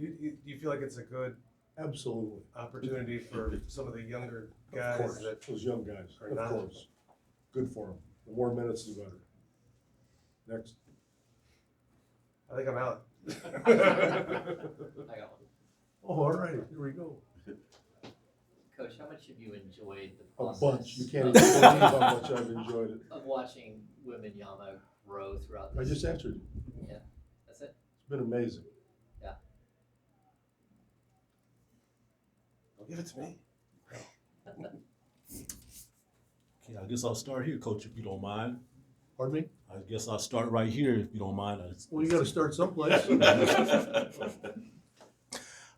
Do you feel like it's a good Absolutely. opportunity for some of the younger guys? Of course, That those young guys, are of not? course. Good for them. The more minutes, the better. Next. I think I'm out. I got one. Oh, all right, here we go. Coach, how much have you enjoyed the A process? bunch. You can't even believe how much I've enjoyed it. Of watching Wembanyama grow throughout I this. just answered you. Yeah, that's it. It's been amazing. Yeah. Don't give it to me. Okay, I guess I'll start here, Coach, if you don't mind. Pardon me? I guess I'll start right here, if you don't mind. Well, you gotta start someplace.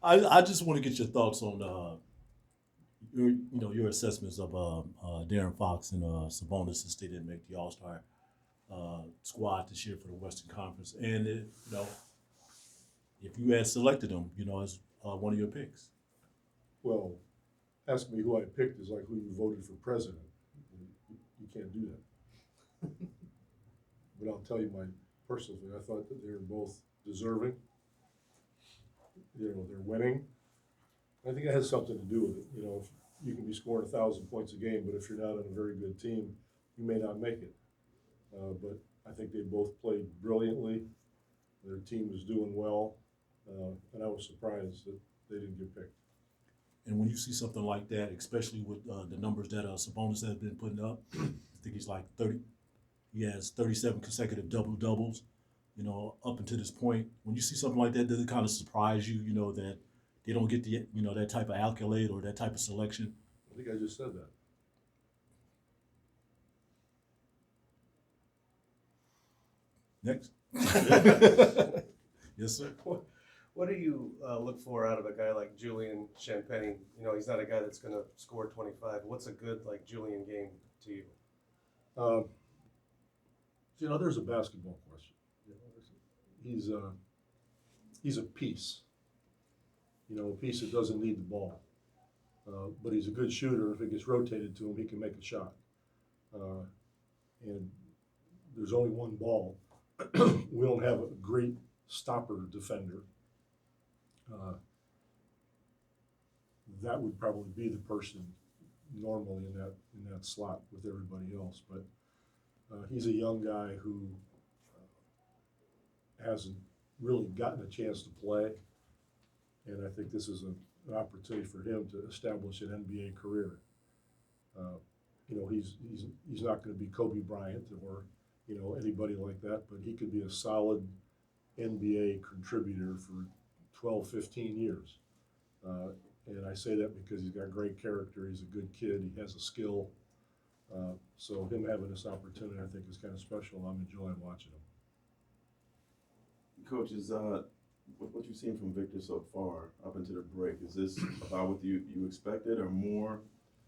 I just want to get your thoughts on your assessments of Darren Fox and Sabonis, since they didn't make the All-Star squad this year for the Western Conference, and if you had selected them, as one of your picks. Well, ask me who I picked is like who you voted for president. You can't do that. But I'll tell you my personal thing. I thought that they were both deserving. They're winning. I think it has something to do with it. If you can be scoring 1,000 points a game, but if you're not on a very good team, you may not make it. But I think they both played brilliantly. Their team was doing well, and I was surprised that they didn't get picked. And when you see something like that, especially with the numbers that Sabonis has been putting up, I think he's like 30. He has 37 consecutive double-doubles, up until this point. When you see something like that, does it kind of surprise you, that they don't get the, that type of accolade or that type of selection? I think I just said that. Next. Yes, sir. What do you look for out of a guy like Julian Champagny? He's not a guy that's going to score 25. What's a good Julian game to you? There's a basketball question. He's a piece. A piece that doesn't need the ball. But he's a good shooter. If it gets rotated to him, he can make a shot. And there's only one ball. We don't have a great stopper defender. That would probably be the person normally in that slot with everybody else. But he's a young guy who hasn't really gotten a chance to play, and I think this is an opportunity for him to establish an NBA career. He's not going to be Kobe Bryant or anybody like that, but he could be a solid NBA contributor for 12, 15 years. And I say that because he's got great character. He's a good kid. He has a skill. So him having this opportunity, I think, is kind of special. I'm enjoying watching him. Coach, is what you've seen from Victor so far up into the break, is this about what you expected or more?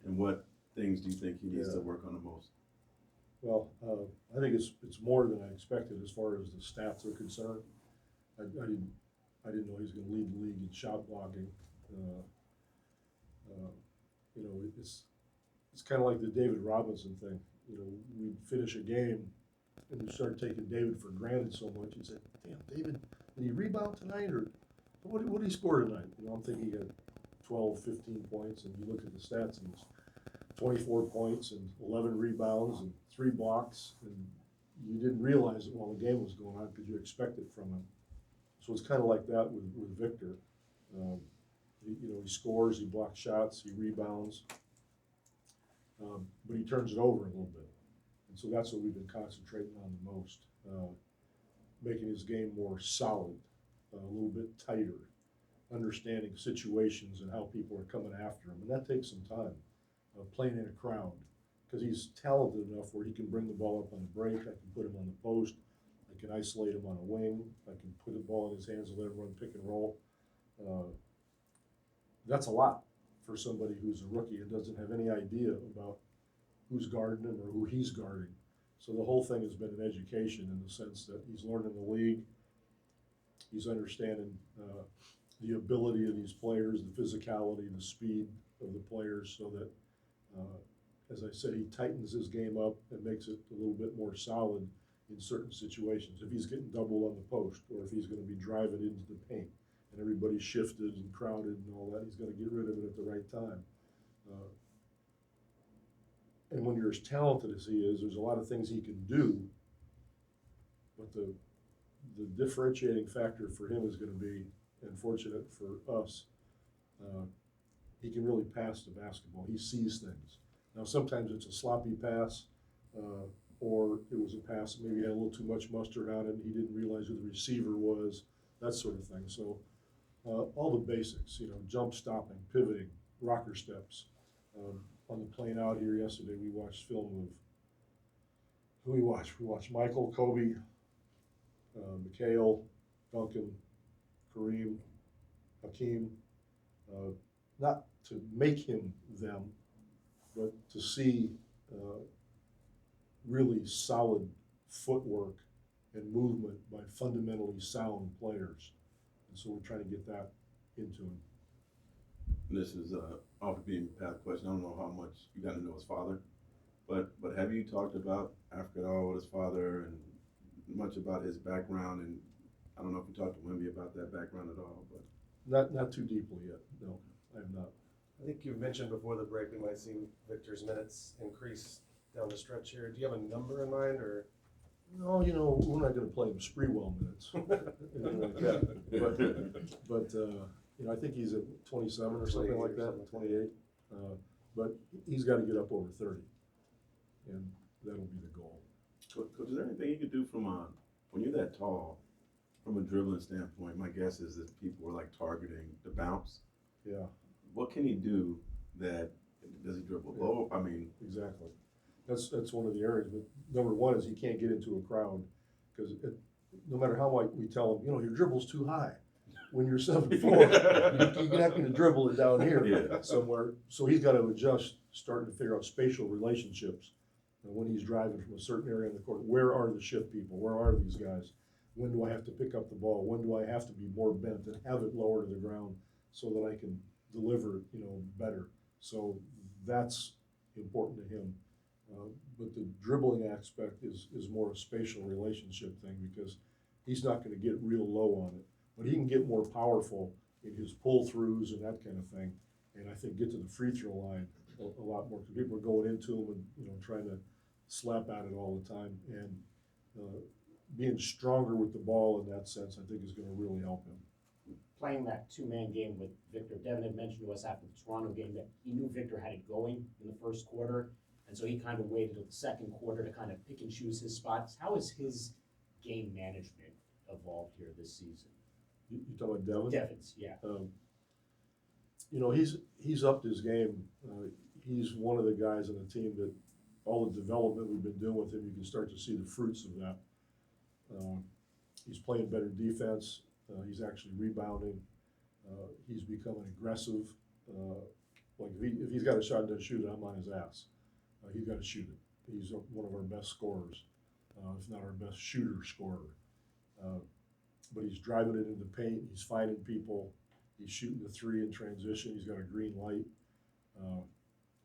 And what things do you think he needs to work on the most? Well, I think it's more than I expected as far as the stats are concerned. I didn't know he was going to lead the league in shot blocking. It's kind of like the David Robinson thing. We'd finish a game and we started taking David for granted so much. You'd say, "Damn, David, did he rebound tonight, or what did he score tonight?" I'm thinking he got 12, 15 points, and you look at the stats, and it's 24 points and 11 rebounds and 3 blocks, and you didn't realize it while the game was going on because you expect it from him. So it's kind of like that with Victor. He scores, he blocks shots, he rebounds, but he turns it over a little bit. And so that's what we've been concentrating on the most, making his game more solid, a little bit tighter, understanding situations and how people are coming after him. And that takes some time, playing in a crowd, because he's talented enough where he can bring the ball up on the break. I can put him on the post. I can isolate him on a wing. I can put the ball in his hands and let him run pick and roll. That's a lot for somebody who's a rookie and doesn't have any idea about who's guarding him or who he's guarding. So the whole thing has been an education in the sense that he's learning the league. He's understanding the ability of these players, the physicality, the speed of the players, so that, as I said, he tightens his game up and makes it a little bit more solid in certain situations. If he's getting doubled on the post, or if he's going to be driving into the paint and everybody shifted and crowded and all that. He's got to get rid of it at the right time. And when you're as talented as he is, there's a lot of things he can do, but the differentiating factor for him is going to be, unfortunate for us, he can really pass the basketball. He sees things. Now, sometimes it's a sloppy pass, or it was a pass that maybe had a little too much mustard on it, and he didn't realize who the receiver was, that sort of thing. So all the basics, jump stopping, pivoting, rocker steps. On the plane out here yesterday, we watched film of, who we watched? We watched Michael, Kobe, Mikhail, Duncan, Kareem, Hakeem, not to make him them, but to see really solid footwork and movement by fundamentally sound players. And so we're trying to get that into him. This is off the beaten path question. I don't know how much you got to know his father, but have you talked about Africa at all with his father and much about his background? And I don't know if you talked to Wemby about that background at all, but Not too deeply yet. No, I have not. I think you mentioned before the break we might see Victor's minutes increase down the stretch here. Do you have a number in mind, or? No, we're not going to play him Spreewell minutes, anything like that. But I think he's at 27 or something like that, 28. But he's got to get up over 30, and that'll be the goal. Coach, is there anything you could do from when you're that tall, from a dribbling standpoint? My guess is that people are like targeting the bounce. Yeah. What can he do that, does he dribble low? I mean, Exactly. That's one of the areas. But number one is he can't get into a crowd, because no matter how much we tell him, your dribble's too high. When you're 7'4", you're not going to dribble it down here somewhere. So he's got to adjust, starting to figure out spatial relationships. And when he's driving from a certain area in the court, where are the shift people? Where are these guys? When do I have to pick up the ball? When do I have to be more bent and have it lower to the ground so that I can deliver, better? So that's important to him. But the dribbling aspect is more a spatial relationship thing, because he's not going to get real low on it. But he can get more powerful in his pull-throughs and that kind of thing. And I think get to the free throw line a lot more, because people are going into him and trying to slap at it all the time. And being stronger with the ball in that sense, I think, is going to really help him. Playing that two-man game with Victor, Devin had mentioned to us after the Toronto game that he knew Victor had it going in the first quarter, and so he kind of waited until the second quarter to kind of pick and choose his spots. How has his game management evolved here this season? You talking about Devin? Devin's, yeah. He's upped his game. He's one of the guys on the team that all the development we've been doing with him, you can start to see the fruits of that. He's playing better defense. He's actually rebounding. He's becoming aggressive. Like if he's got a shot and doesn't shoot it, I'm on his ass. He's got to shoot it. He's one of our best scorers, if not our best shooter scorer. But he's driving it into paint. He's finding people. He's shooting the three in transition. He's got a green light.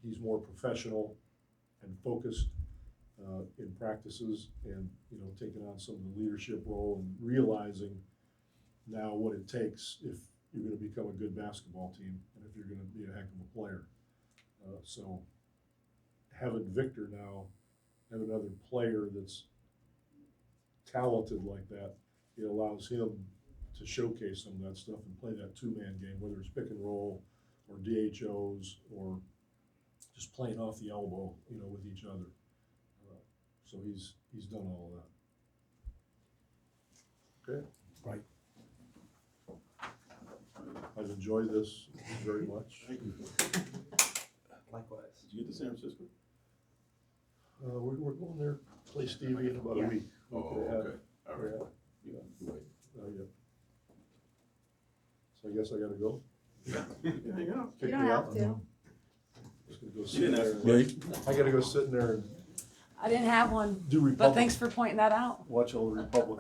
He's more professional and focused in practices, and taking on some of the leadership role and realizing now what it takes if you're going to become a good basketball team and if you're going to be a heck of a player. So having Victor now, have another player that's talented like that, it allows him to showcase some of that stuff and play that two-man game, whether it's pick and roll or DHOs or just playing off the elbow, with each other. So he's done all of that. Okay. Right. I've enjoyed this very much. thank you. Likewise. Did you get to San Francisco? We're going there, play Stevie in about a week. Oh, okay. All right. Yeah. You wait. Yeah. So I guess I gotta go. Yeah, hang out. Kick You me don't out? have to. Just gonna go You sit didn't there. ask and- I gotta go sit in there and I didn't have one, do but Republic, thanks for pointing that out. watch all the Republic